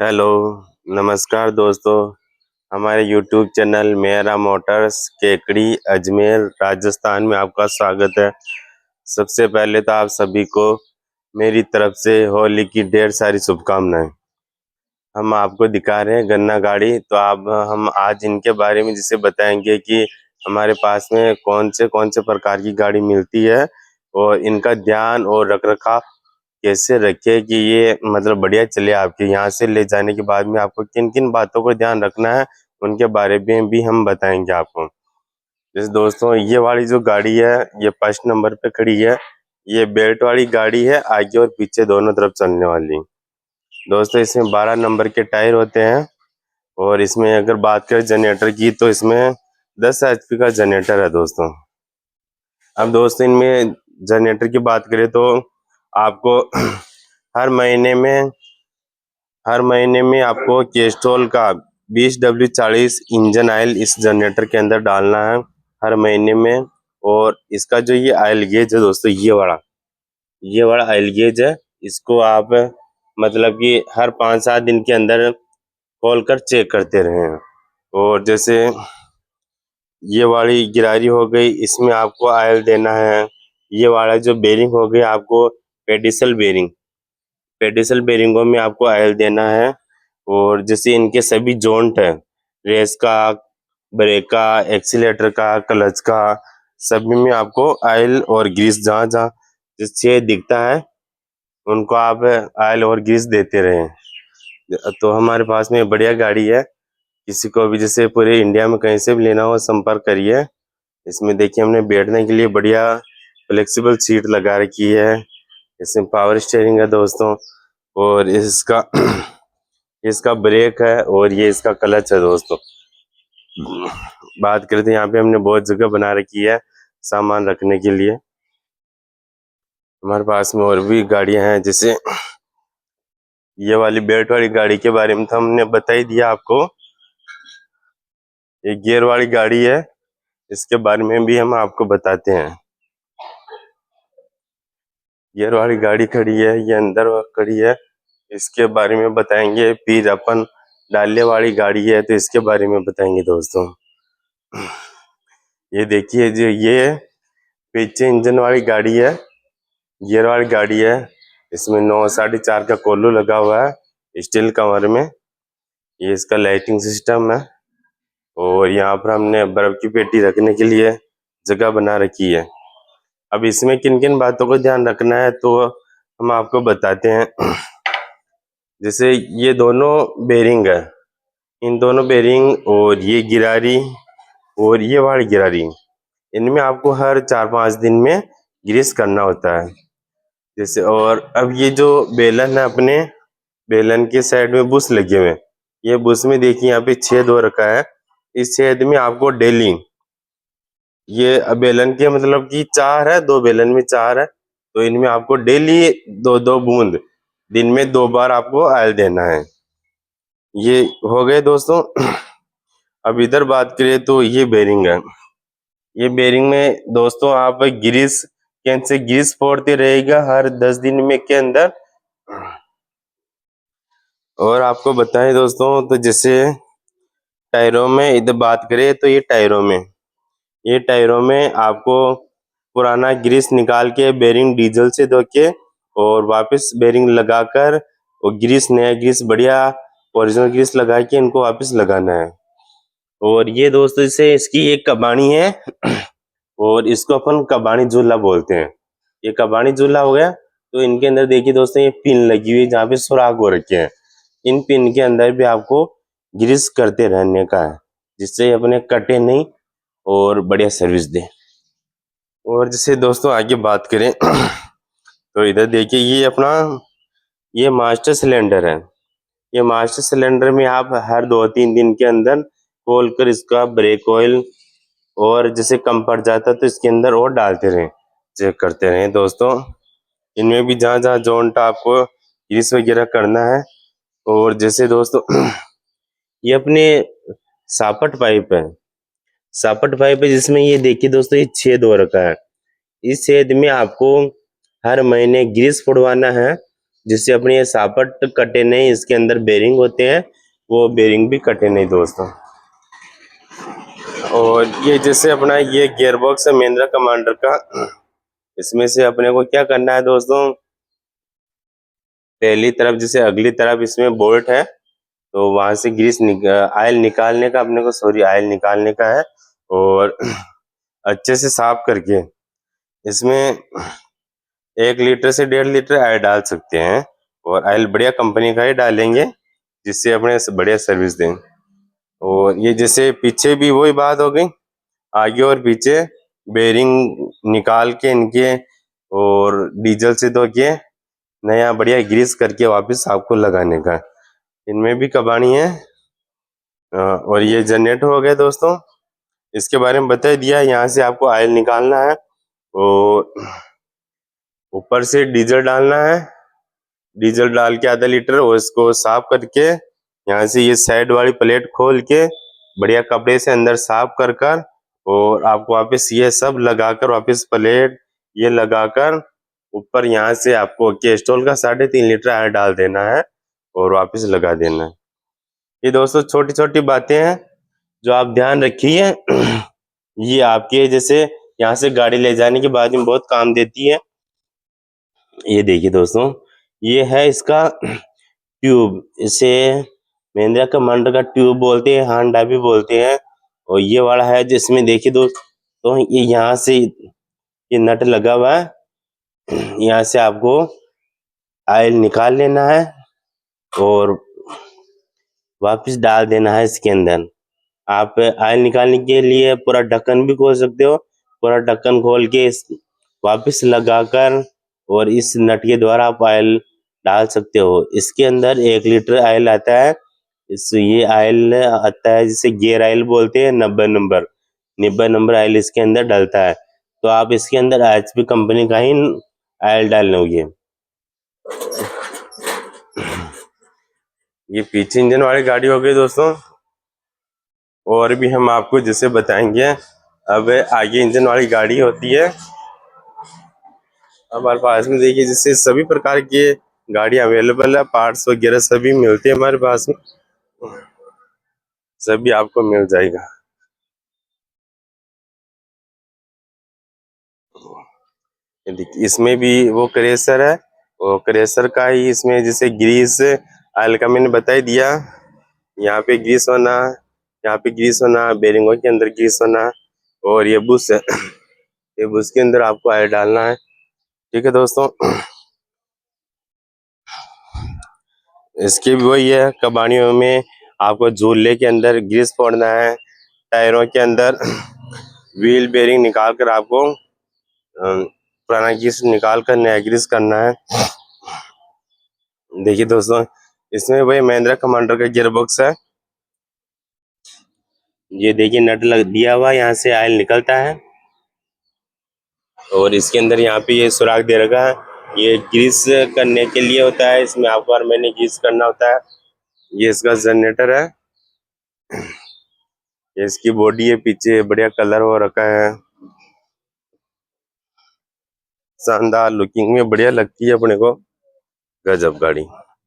Hello, नमस्कार दोस्तों। हमारे यूट्यूब चैनल मेरा मोटर्स केकड़ी अजमेर राजस्थान में आपका स्वागत है। सबसे पहले तो आप सभी को मेरी तरफ से होली की ढेर सारी शुभकामनाएं। हम आपको दिखा रहे हैं गन्ना गाड़ी, तो आप हम आज इनके बारे में जिसे बताएंगे कि हमारे पास में कौन से प्रकार की गाड़ी मिलती है और इनका ध्यान और रखरखाव कैसे रखे कि ये मतलब बढ़िया चले। आपके यहाँ से ले जाने के बाद में आपको किन किन बातों को ध्यान रखना है उनके बारे में भी हम बताएंगे आपको। जैसे दोस्तों, ये वाली जो गाड़ी है ये फर्स्ट नंबर पे खड़ी है। ये बेल्ट वाली गाड़ी है, आगे और पीछे दोनों तरफ चलने वाली। दोस्तों, इसमें 12 नंबर के टायर होते हैं और इसमें अगर बात करें जनरेटर की तो इसमें 10 HP का जनरेटर है दोस्तों। अब दोस्तों, इनमें जनरेटर की बात करें तो आपको हर महीने में आपको केस्ट्रॉल का 20W40 इंजन ऑयल इस जनरेटर के अंदर डालना है हर महीने में। और इसका जो ये ऑयल गेज है दोस्तों, ये वाला ऑयल गेज है। इसको आप मतलब कि हर 5-7 दिन के अंदर खोल कर चेक करते रहें। और जैसे ये वाली गिरारी हो गई, इसमें आपको ऑयल देना है। ये वाला जो बेरिंग हो गई आपको पेडिसल बेरिंगों में आपको ऑयल देना है। और जैसे इनके सभी जॉइंट है, रेस का, ब्रेक का, एक्सीलेटर का, क्लच का, सभी में आपको ऑयल और ग्रीस जहाँ जहाँ जिससे दिखता है उनको आप ऑयल और ग्रीस देते रहें। तो हमारे पास में बढ़िया गाड़ी है। किसी को भी जैसे पूरे इंडिया में कहीं से भी लेना हो संपर्क करिए। इसमें देखिए हमने बैठने के लिए बढ़िया फ्लेक्सिबल सीट लगा रखी है। इसमें पावर स्टीयरिंग है दोस्तों, और इसका इसका ब्रेक है और ये इसका क्लच है दोस्तों। बात करते हैं, यहाँ पे हमने बहुत जगह बना रखी है सामान रखने के लिए। हमारे पास में और भी गाड़ियां हैं, जैसे ये वाली बेल्ट वाली गाड़ी के बारे में तो हमने बता ही दिया आपको। ये गियर वाली गाड़ी है, इसके बारे में भी हम आपको बताते हैं। गियर वाली गाड़ी खड़ी है, ये अंदर खड़ी है, इसके बारे में बताएंगे। फिर अपन डाले वाली गाड़ी है तो इसके बारे में बताएंगे दोस्तों। ये देखिए, जो ये पीछे इंजन वाली गाड़ी है, गियर वाली गाड़ी है। इसमें 9.4.5 का कोल्लू लगा हुआ है स्टील कवर में। ये इसका लाइटिंग सिस्टम है। और यहाँ पर हमने बर्फ की पेटी रखने के लिए जगह बना रखी है। अब इसमें किन किन बातों को ध्यान रखना है तो हम आपको बताते हैं। जैसे ये दोनों बेरिंग है, इन दोनों बेरिंग और ये गिरारी और ये वाली गिरारी, इनमें आपको हर 4-5 दिन में ग्रीस करना होता है। जैसे और अब ये जो बेलन है, अपने बेलन के साइड में बुश लगे हुए हैं। ये बुश में देखिए यहाँ पे छेद हो रखा है। इस छेद में आपको डेली, ये बेलन के मतलब कि 4 है, 2 बेलन में 4 है, तो इनमें आपको डेली 2-2 बूंद दिन में 2 बार आपको ऑयल देना है। ये हो गए दोस्तों। अब इधर बात करें तो ये बेरिंग है। ये बेरिंग में दोस्तों आप ग्रीस कैन से ग्रीस फोड़ते रहेगा हर 10 दिन में के अंदर। और आपको बताएं दोस्तों, तो जैसे टायरों में इधर बात करें तो ये टायरों में आपको पुराना ग्रीस निकाल के बेरिंग डीजल से धो के और वापस बेरिंग लगाकर और ग्रीस, नया ग्रीस, बढ़िया ओरिजिनल ग्रीस लगा के इनको वापस लगाना है। और ये दोस्तों, जैसे इसकी एक कबाड़ी है और इसको अपन कबाड़ी झूला बोलते हैं। ये कबाड़ी झूला हो गया। तो इनके अंदर देखिए दोस्तों, ये पिन लगी हुई है जहाँ पे सुराख हो रखे हैं। इन पिन के अंदर भी आपको ग्रीस करते रहने का है, जिससे अपने कटे नहीं और बढ़िया सर्विस दे। और जैसे दोस्तों आगे बात करें तो इधर देखिए, ये मास्टर सिलेंडर है। ये मास्टर सिलेंडर में आप हर 2-3 दिन के अंदर खोलकर इसका ब्रेक ऑयल और जैसे कम पड़ जाता है तो इसके अंदर और डालते रहें, चेक करते रहें दोस्तों। इनमें भी जहाँ जहाँ जॉइंट आपको ग्रीस वगैरह करना है। और जैसे दोस्तों ये अपने सापट पाइप है, जिसमें ये देखिए दोस्तों, ये छेद हो रखा है। इस छेद में आपको हर महीने ग्रीस फोड़वाना है जिससे अपनी ये सापट कटे नहीं। इसके अंदर बेरिंग होते हैं, वो बेरिंग भी कटे नहीं दोस्तों। और ये जैसे अपना ये गियर बॉक्स है महिंद्रा कमांडर का। इसमें से अपने को क्या करना है दोस्तों, पहली तरफ जैसे अगली तरफ इसमें बोल्ट है, तो वहां से आयल निकालने का अपने को, आयल निकालने का है। और अच्छे से साफ करके इसमें 1 लीटर से 1.5 लीटर आयल डाल सकते हैं। और आयल बढ़िया कंपनी का ही डालेंगे, जिससे अपने बढ़िया सर्विस दें। और ये जैसे पीछे भी वही बात हो गई, आगे और पीछे बेरिंग निकाल के इनके और डीजल से धो के नया बढ़िया ग्रीस करके वापस आपको लगाने का। इनमें भी कबाड़ी है। और ये जनरेटर हो गया दोस्तों, इसके बारे में बता दिया। यहाँ से आपको आयल निकालना है और ऊपर से डीजल डालना है। डीजल डाल के आधा लीटर, और इसको साफ करके यहाँ से ये साइड वाली प्लेट खोल के बढ़िया कपड़े से अंदर साफ कर कर, और आपको वापस ये सब लगाकर वापस प्लेट ये लगाकर ऊपर यहाँ से आपको केस्ट्रॉल का 3.5 लीटर आयल डाल देना है और वापस लगा देना है। ये दोस्तों छोटी छोटी बातें हैं जो आप ध्यान रखिए। ये आपके जैसे यहाँ से गाड़ी ले जाने के बाद में बहुत काम देती है। ये देखिए दोस्तों, ये है इसका ट्यूब, इसे महिंद्रा कमांडर का ट्यूब बोलते हैं, हांडा भी बोलते हैं। और ये वाला है जिसमें देखिए दोस्तों, ये यहाँ से ये नट लगा हुआ है, यहाँ से आपको आयल निकाल लेना है और वापस डाल देना है इसके अंदर। आप आयल निकालने के लिए पूरा ढक्कन भी खोल सकते हो, पूरा ढक्कन खोल के वापस लगाकर और इस नट के द्वारा आप आयल डाल सकते हो। इसके अंदर 1 लीटर आयल आता है। ये आयल आता है जिसे गियर आयल बोलते हैं, 90 नंबर आयल इसके अंदर डलता है। तो आप इसके अंदर HP कंपनी का ही आयल डालोगे। ये पीछे इंजन वाली गाड़ी हो गई दोस्तों। और भी हम आपको जैसे बताएंगे। अब आगे इंजन वाली गाड़ी होती है। हमारे पास में देखिए जैसे सभी प्रकार की गाड़ी अवेलेबल है, पार्ट्स वगैरह सभी मिलते हैं हमारे पास में, सभी आपको मिल जाएगा। देखिए इसमें भी वो क्रेशर है, वो क्रेशर का ही इसमें जैसे ग्रीस ऑयल का मैंने बता ही दिया। यहाँ पे ग्रीस होना, यहाँ पे ग्रीस होना, बेरिंगों के अंदर ग्रीस होना। और ये बुश है, ये बुश के अंदर आपको ऑयल डालना है। ठीक है दोस्तों, इसके भी वही है, कबाड़ियों में आपको झूले के अंदर ग्रीस फोड़ना है, टायरों के अंदर व्हील बेरिंग निकाल कर आपको पुराना ग्रीस निकाल कर नया ग्रीस करना है। देखिए दोस्तों, इसमें वही महिंद्रा कमांडर का गियर बॉक्स है। ये देखिए नट लग दिया हुआ, यहाँ से आयल निकलता है और इसके अंदर यहाँ पे ये सुराख दे रखा है, ये ग्रीस करने के लिए होता है। इसमें आपको हर महीने ग्रीस करना होता है। ये इसका जनरेटर है, ये इसकी बॉडी है, पीछे बढ़िया कलर हो रखा है, शानदार लुकिंग में बढ़िया लगती है अपने को, गजब गाड़ी।